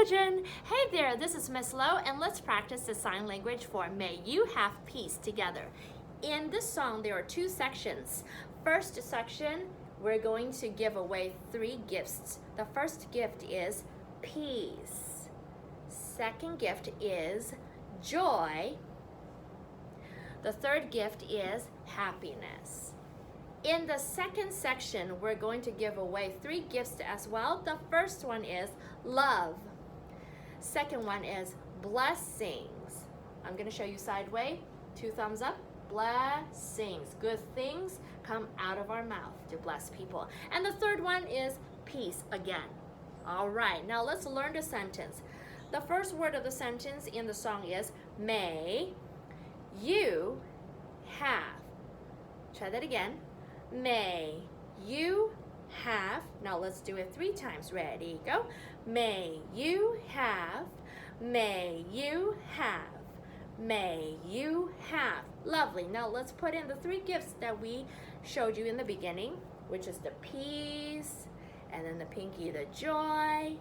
children! Hey there, this is Miss Lowe, and let's practice the sign language for May You Have Peace together. In this song, there are two sections. First section, we're going to give away 3 gifts. The first gift is peace. Second gift is joy. The third gift is happiness. In the second section, we're going to give away 3 gifts as well. The first one is love. Second one is blessings. I'm going to show you sideways. 2 thumbs up. Blessings. Good things come out of our mouth to bless people. And the third one is peace again. All right, now let's learn the sentence. The first word of the sentence in the song is may you have. Try that again. May you have. Now let's do it 3 times. Ready, go. May you have. May you have. May you have. Lovely. Now let's put in the 3 gifts that we showed you in the beginning, which is the peace, and then the pinky, the joy,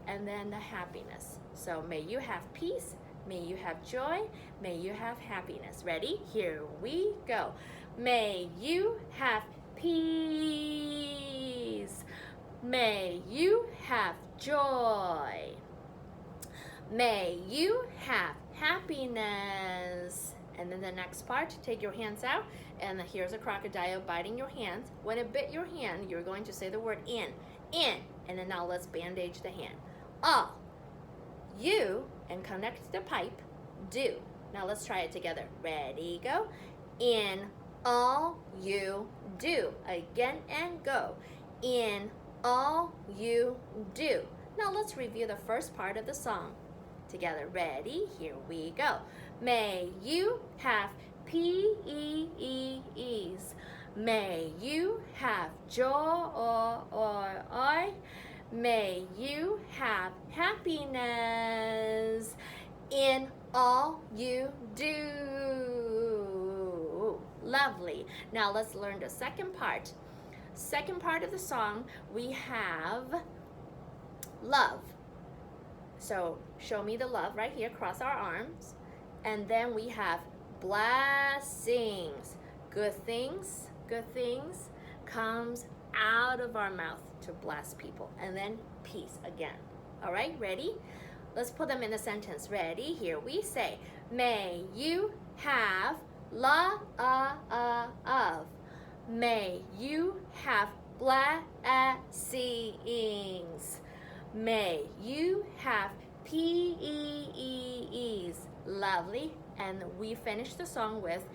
and then the happiness. So may you have peace. May you have joy. May you have happiness. Ready? Here we go. May you have peace. May you have joy. May you have happiness. And then the next part, take your hands out, and here's a crocodile biting your hands. When it bit your hand, you're going to say the word in, and then now let's bandage the hand. All, you, and connect the pipe, do. Now let's try it together. Ready, go. In all you do. Again and go. In all you do. Now let's review the first part of the song together. Ready? Here we go. May you have peace. May you have joy. May you have happiness in all you do. Lovely. Now let's learn the second part. Second part of the song, we have love. So show me the love right here, cross our arms. And then we have blessings. Good things comes out of our mouth to bless people. And then peace again. All right, ready? Let's put them in a sentence. Ready? Here we say, may you have love. May you have blessings. May you have peace. Lovely. And we finish the song with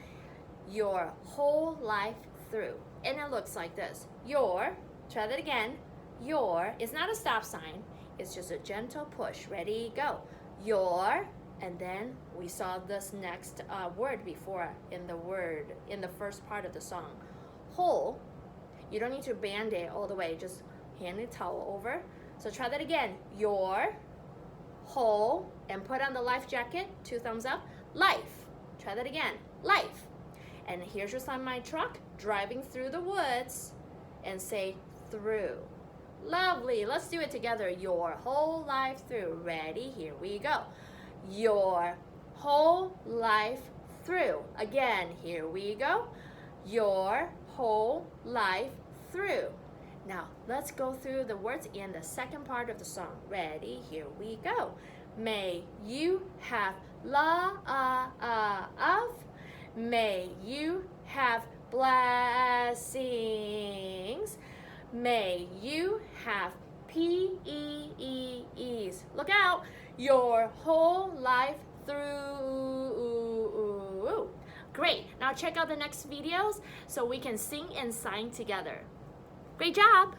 your whole life through. And it looks like this. Your, try that again. Your is not a stop sign. It's just a gentle push. Ready, go. Your, and then we saw this next word before in the first part of the song. Whole, you don't need to band-aid all the way. Just hand the towel over. So try that again. Your, whole, and put on the life jacket. 2 thumbs up. Life. Try that again. Life. And here's your semi-truck driving through the woods, and say through. Lovely. Let's do it together. Your whole life through. Ready? Here we go. Your whole life through. Again, here we go. Your whole life through. Now, let's go through the words in the second part of the song. Ready? Here we go. May you have love. May you have blessings. May you have peace. Look out. Your whole life through. Great. Now check out the next videos so we can sing and sign together. Great job.